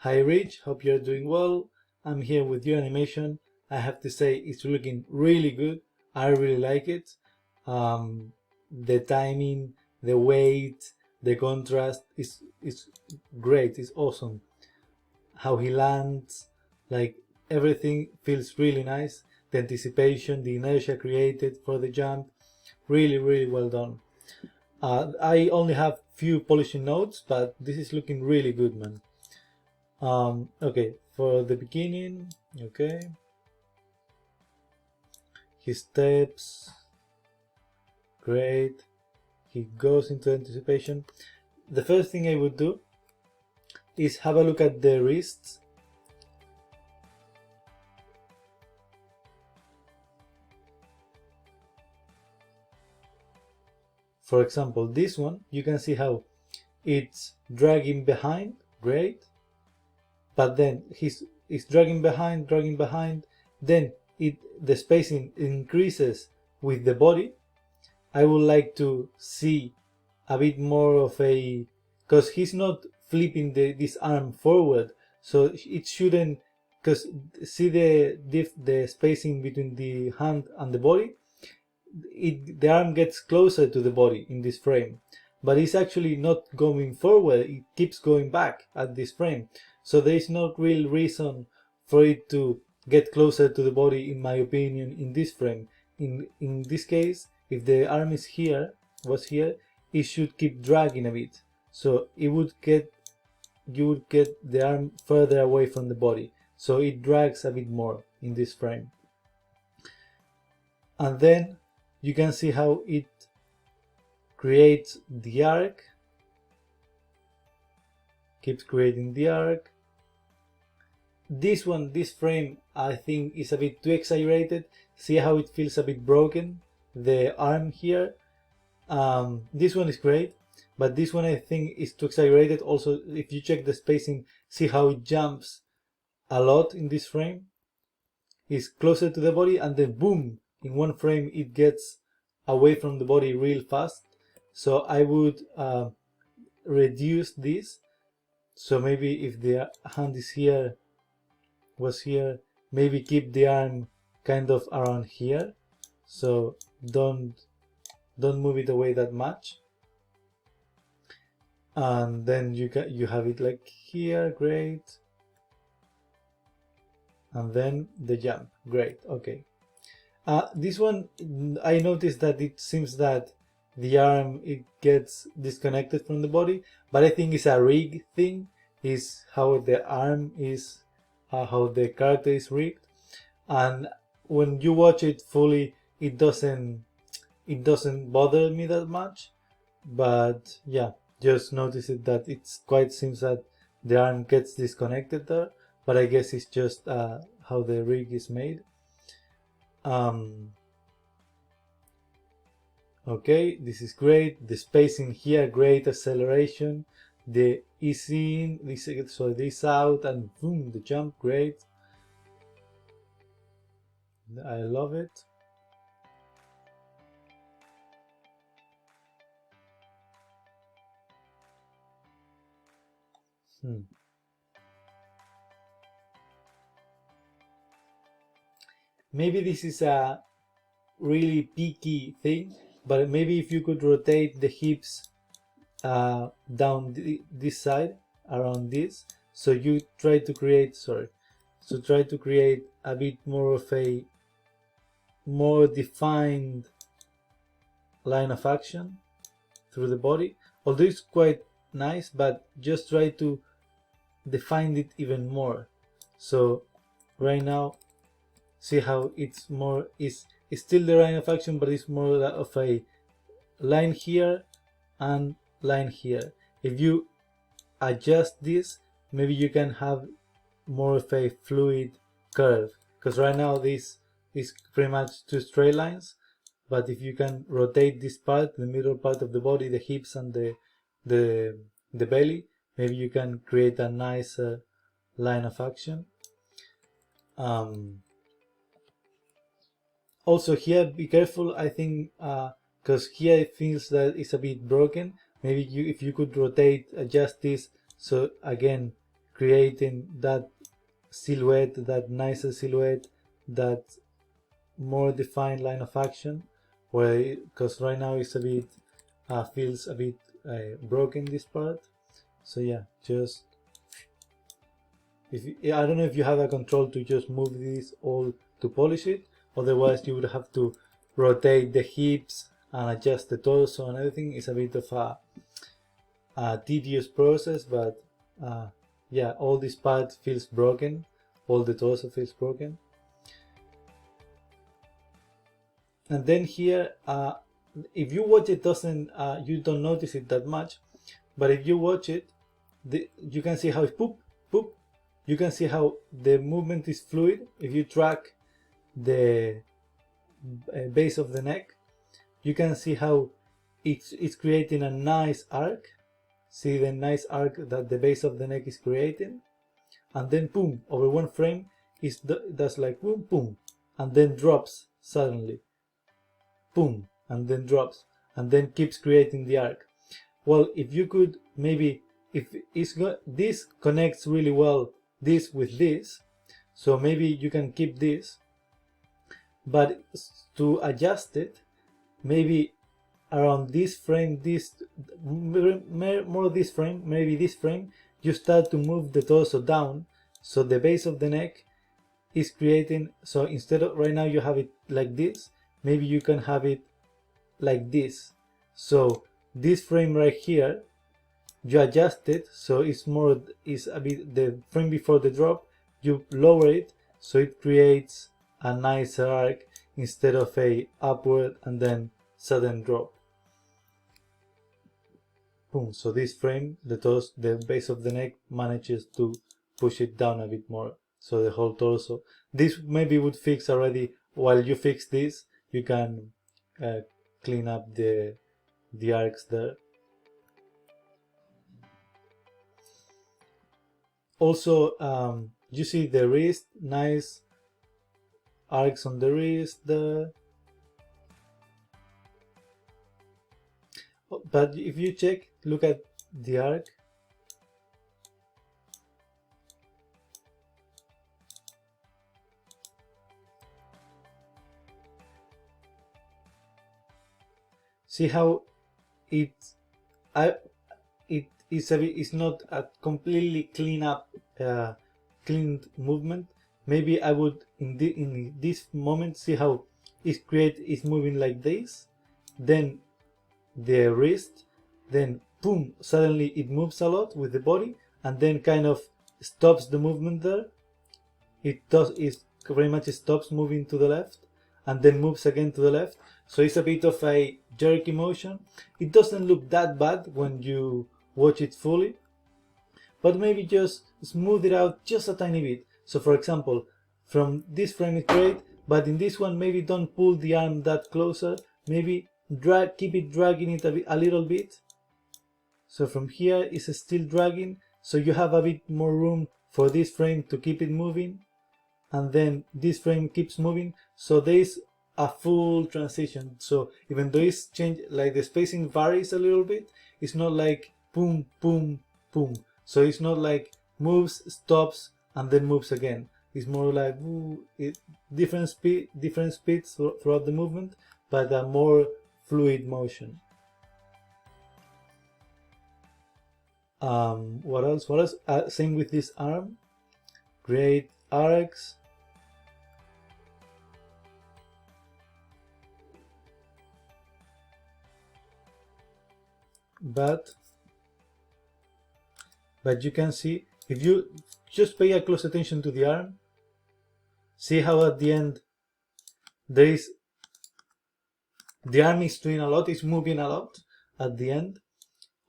Hi Rich, hope you're doing well. I'm here with your animation. I have to say it's looking really good. I really like it. The timing, the weight, the contrast is great. It's awesome. How he lands, like everything feels really nice. The anticipation, the inertia created for the jump, really well done. I only have few polishing notes, but this is looking really good, man. Okay, for the beginning, okay, his steps, great. He goes into anticipation. The first thing I would do is have a look at the wrists. For example, this one, you can see how it's dragging behind, great. But then he's dragging behind, then the spacing increases with the body. I would like to see a bit more of a, because he's not flipping this arm forward, so it shouldn't, because see the spacing between the hand and the body, the arm gets closer to the body in this frame, but it's actually not going forward, it keeps going back at this frame. So there is no real reason for it to get closer to the body, in my opinion, in this frame. In this case, if the arm is here, it should keep dragging a bit. So you would get the arm further away from the body. So it drags a bit more in this frame. And then you can see how it creates the arc, keeps creating the arc. This frame, I think, is a bit too exaggerated. See how it feels a bit broken, the arm here. This one is great, but this one I think is too exaggerated. Also, if you check the spacing, see how it jumps a lot in this frame. It's closer to the body, and then boom, in one frame it gets away from the body real fast. So I would reduce this. So maybe if the hand is here, was here, maybe keep the arm kind of around here, so don't move it away that much. And then you have it like here, great. And then the jump, great. Okay, this one I noticed that it seems that the arm, it gets disconnected from the body, but I think it's a rig thing, is how the arm is, how the character is rigged, and when you watch it fully, it doesn't bother me that much. But yeah, just notice it that it's quite seems that the arm gets disconnected there, but I guess it's just how the rig is made. Okay, this is great. The spacing here, great acceleration. The easy in, this out, and boom, the jump, great. I love it. Maybe this is a really peaky thing, but maybe if you could rotate the hips down this side, around this, so you try to create, a bit more of a more defined line of action through the body. Although it's quite nice, but just try to define it even more. So right now, see how it's more, it's still the line of action, but it's more of a line here and line here. If you adjust this, maybe you can have more of a fluid curve, because right now this is pretty much two straight lines. But if you can rotate this part, the middle part of the body, the hips and the belly, maybe you can create a nice line of action. Also here, be careful, I think, because here it feels that it's a bit broken. Maybe if you could rotate, adjust this, so again creating that silhouette, that nicer silhouette, that more defined line of action, where because right now it's a bit feels a bit broken, this part. So yeah, just I don't know if you have a control to just move this all to polish it, otherwise you would have to rotate the hips and adjust the torso and everything. It's a bit of a tedious process, but yeah, all this part feels broken, all the torso feels broken. And then here, if you watch it, doesn't you don't notice it that much, but if you watch it, you can see how it's poop, poop. You can see how the movement is fluid. If you track the base of the neck, you can see how it's creating a nice arc. See the nice arc that the base of the neck is creating, and then boom, over one frame does like boom, boom, and then drops suddenly, boom, and then drops, and then keeps creating the arc. Well, if you could maybe, if this connects really well, this with this, so maybe you can keep this, but to adjust it, maybe around this frame, more this frame, maybe this frame, you start to move the torso down, so the base of the neck is creating, so instead of right now you have it like this, maybe you can have it like this. So this frame right here, you adjust it so it's a bit, the frame before the drop, you lower it so it creates a nicer arc instead of a upward and then sudden drop. Boom. So this frame, the base of the neck manages to push it down a bit more, so the whole torso. This maybe would fix already. While you fix this, you can clean up the arcs there. Also, you see the wrist, nice arcs on the wrist there. But if you look at the arc, see how it's not a completely cleaned movement. Maybe I would in this moment see how it's moving like this, then the wrist, then boom, suddenly it moves a lot with the body, and then kind of stops the movement there. It very much stops moving to the left and then moves again to the left. So it's a bit of a jerky motion. It doesn't look that bad when you watch it fully, but maybe just smooth it out just a tiny bit. So for example, from this frame is great, but in this one maybe don't pull the arm that closer, maybe keep it dragging it a little bit. So from here it's still dragging, so you have a bit more room for this frame to keep it moving, and then this frame keeps moving, so there is a full transition. So even though it's changed, like the spacing varies a little bit, it's not like boom, boom, boom. So it's not like moves, stops, and then moves again. It's more like different speeds throughout the movement, but a more fluid motion. What else? Same with this arm. Great arcs. But you can see, if you just pay a close attention to the arm, see how at the end the arm is doing a lot, it's moving a lot at the end.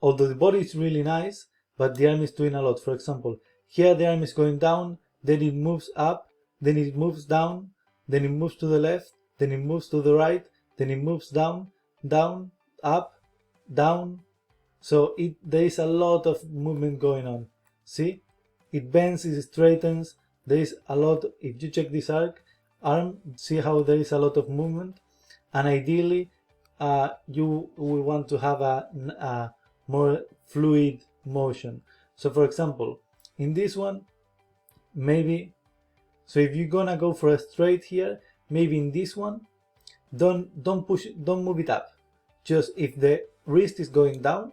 Although the body is really nice, but the arm is doing a lot. For example, here the arm is going down, then it moves up, then it moves down, then it moves to the left, then it moves to the right, then it moves down, down, up, down. So there is a lot of movement going on. See, it bends, it straightens. There is a lot. If you check this arm, see how there is a lot of movement. And ideally, you will want to have a more fluid motion. So for example, in this one, maybe, so if you're gonna go for a straight here, maybe in this one, don't move it up. Just if the wrist is going down,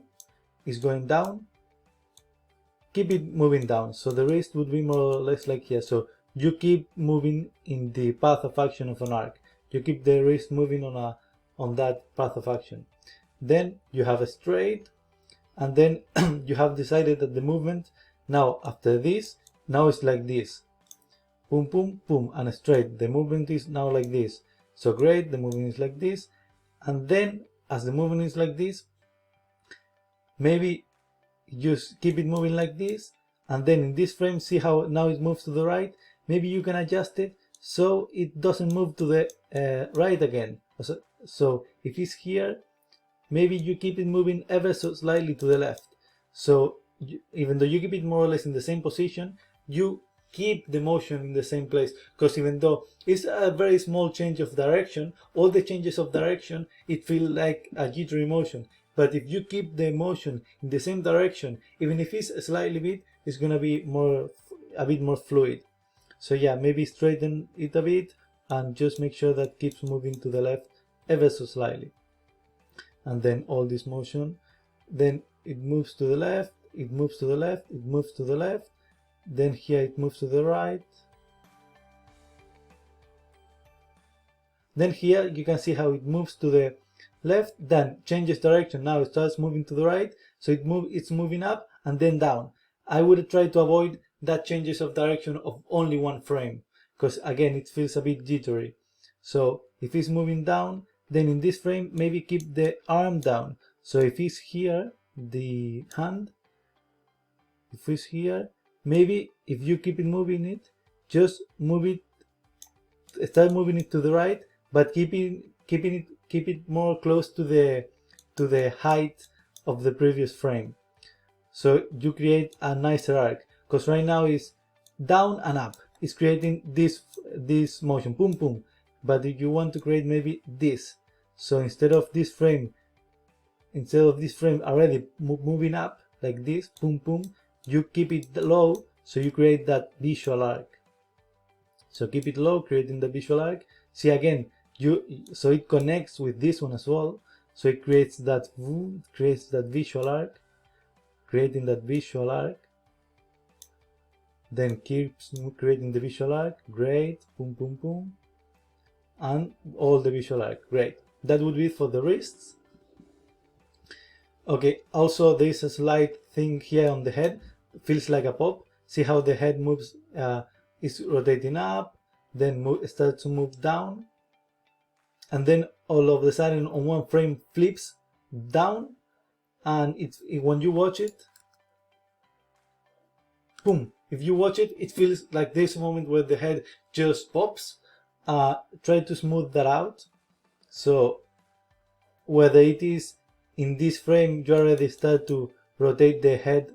keep it moving down. So the wrist would be more or less like here. So you keep moving in the path of action of an arc. You keep the wrist moving on that path of action. Then you have a straight, and then you have decided that the movement now after this, now it's like this. Boom, boom, boom, and straight. The movement is now like this. So great, the movement is like this. And then as the movement is like this, maybe just keep it moving like this. And then in this frame, see how now it moves to the right. Maybe you can adjust it so it doesn't move to the right again. So if it's here, maybe you keep it moving ever so slightly to the left. So even though you keep it more or less in the same position, you keep the motion in the same place, because even though it's a very small change of direction, all the changes of direction, it feels like a jittery motion. But if you keep the motion in the same direction, even if it's a slightly bit, it's gonna be a bit more fluid. So yeah, maybe straighten it a bit and just make sure that keeps moving to the left ever so slightly. And then all this motion, then it moves to the left, it moves to the left, it moves to the left, then here it moves to the right. Then here you can see how it moves to the left, then changes direction. Now it starts moving to the right, so it's moving up and then down. I would try to avoid that changes of direction of only one frame, because again it feels a bit jittery. So if it's moving down, then in this frame maybe keep the arm down. So if it's here, the hand, if it's here, maybe if you keep it moving it, just start moving it to the right, but keep it more close to the height of the previous frame. So you create a nicer arc, because right now it's down and up. It's creating this motion, boom boom. But if you want to create maybe this, so instead of this frame already moving up like this, boom boom, you keep it low, so you create that visual arc. So keep it low, creating the visual arc. See again, so it connects with this one as well. So it creates that visual arc, creating that visual arc. Then keeps creating the visual arc. Great, boom boom boom, and all the visual arc. Great. That would be for the wrists. Okay. Also, there is a slight thing here on the head. Feels like a pop. See how the head moves, is rotating up, then starts to move down, and then all of a sudden on one frame flips down, and when you watch it, boom, if you watch it, it feels like this moment where the head just pops. Try to smooth that out. So whether it is in this frame you already start to rotate the head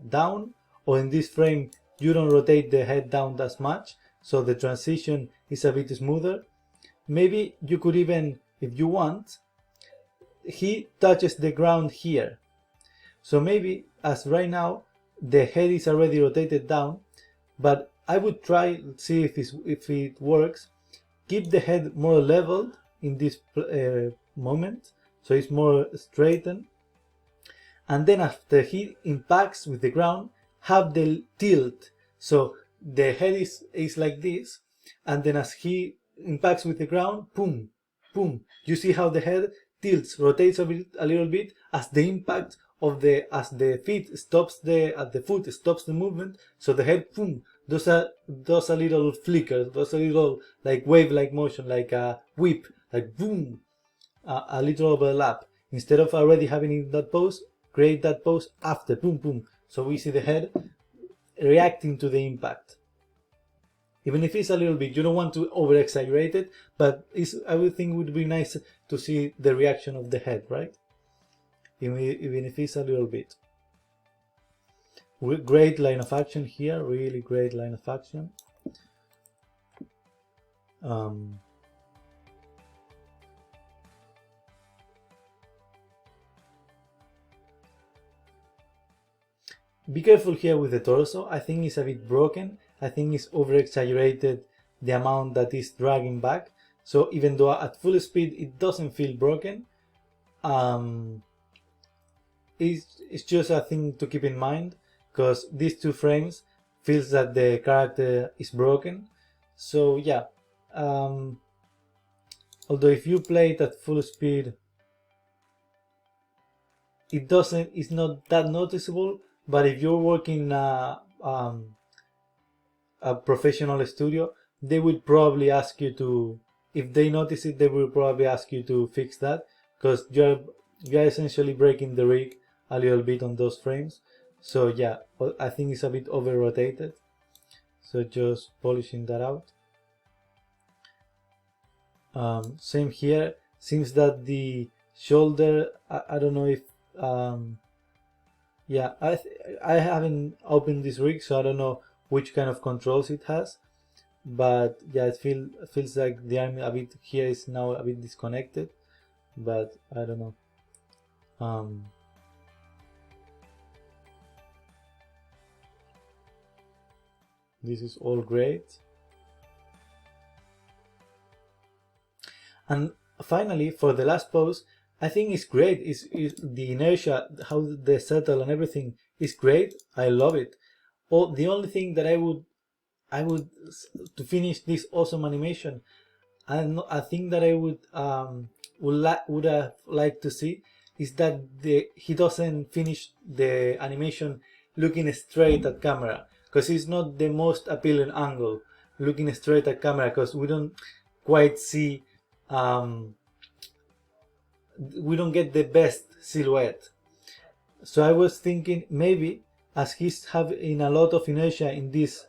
down, or in this frame you don't rotate the head down as much, so the transition is a bit smoother. Maybe you could even, if you want, he touches the ground here. So maybe, as right now the head is already rotated down, but I would try, see if it works, keep the head more leveled in this moment, so it's more straightened, and then after he impacts with the ground, have the tilt, so the head is like this, and then as he impacts with the ground, boom boom, you see how the head tilts, rotates a little bit as the impact of the foot stops the movement, so the head boom does a little flicker, does a little like wave like motion, like a whip, like boom, a little overlap. Instead of already having in that pose, create that pose after boom boom, so we see the head reacting to the impact. Even if it's a little bit, you don't want to over exaggerate it, but I would think it would be nice to see the reaction of the head, right? Even if it's a little bit. Great line of action here, really great line of action. Be careful here with the torso. I think it's a bit broken. I think it's over exaggerated the amount that is dragging back. So even though at full speed it doesn't feel broken, it's just a thing to keep in mind, because these 2 frames feels that the character is broken. So yeah, although if you play it at full speed, it's not that noticeable. But if you're working in a professional studio, they would probably ask you to, if they notice it, they will probably ask you to fix that, because you're essentially breaking the rig a little bit on those frames. So yeah, I think it's a bit over rotated, so just polishing that out. Same here. Seems that the shoulder, I don't know if yeah, I haven't opened this rig, so I don't know which kind of controls it has, but yeah, it feels like the arm a bit here is now a bit disconnected, but I don't know. This is all great. And finally, for the last pose, I think it's great. Is the inertia, how they settle and everything is great. I love it. The only thing that I would to finish this awesome animation, I think that I would have liked to see is that he doesn't finish the animation looking straight at camera, because it's not the most appealing angle, looking straight at camera, because we don't quite see, we don't get the best silhouette. So I was thinking maybe, as he's having a lot of inertia in this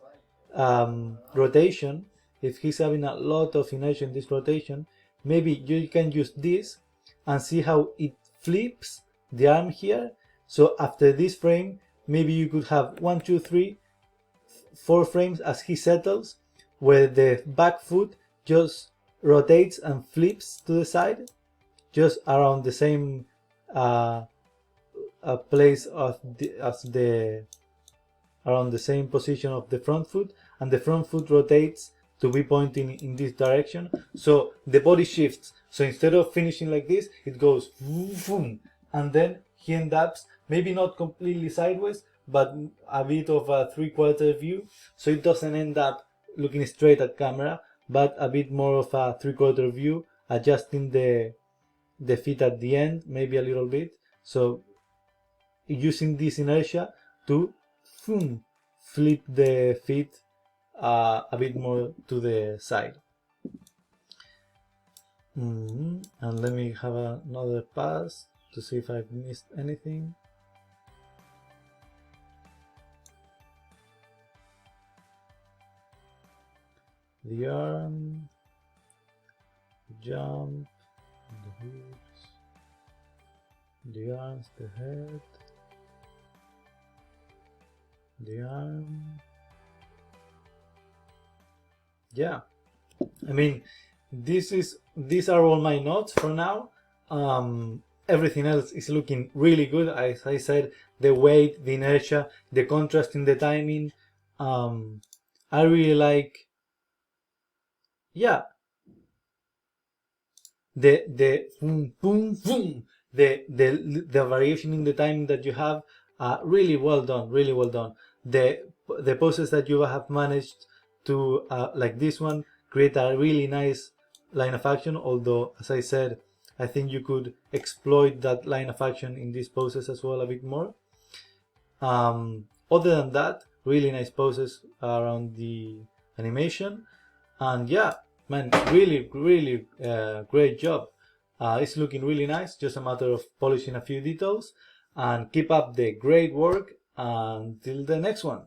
rotation, if he's having a lot of inertia in this rotation, maybe you can use this and see how it flips the arm here. So after this frame, maybe you could have 1, 2, 3, 4 frames as he settles, where the back foot just rotates and flips to the side, just around the same place around the same position of the front foot, and the front foot rotates to be pointing in this direction. So the body shifts. So instead of finishing like this, it goes boom, and then he ends up maybe not completely sideways, but a bit of a 3/4 view. So it doesn't end up looking straight at camera, but a bit more of a 3/4 view, adjusting the feet at the end, maybe a little bit. So using this inertia to flip the feet a bit more to the side. And let me have another pass to see if I've missed anything. The arm, jump, the hoops, the arms, the head, the arm. Yeah, I mean, these are all my notes for now. Everything else is looking really good. As I said, the weight, the inertia, the contrast in the timing. I really like, yeah, the boom boom boom, the variation in the timing that you have. Really well done, really well done. The poses that you have managed to, like this one, create a really nice line of action, although as I said, I think you could exploit that line of action in these poses as well a bit more. Other than that, really nice poses around the animation, and yeah, man, really great job. It's looking really nice, just a matter of polishing a few details, and keep up the great work until the next one.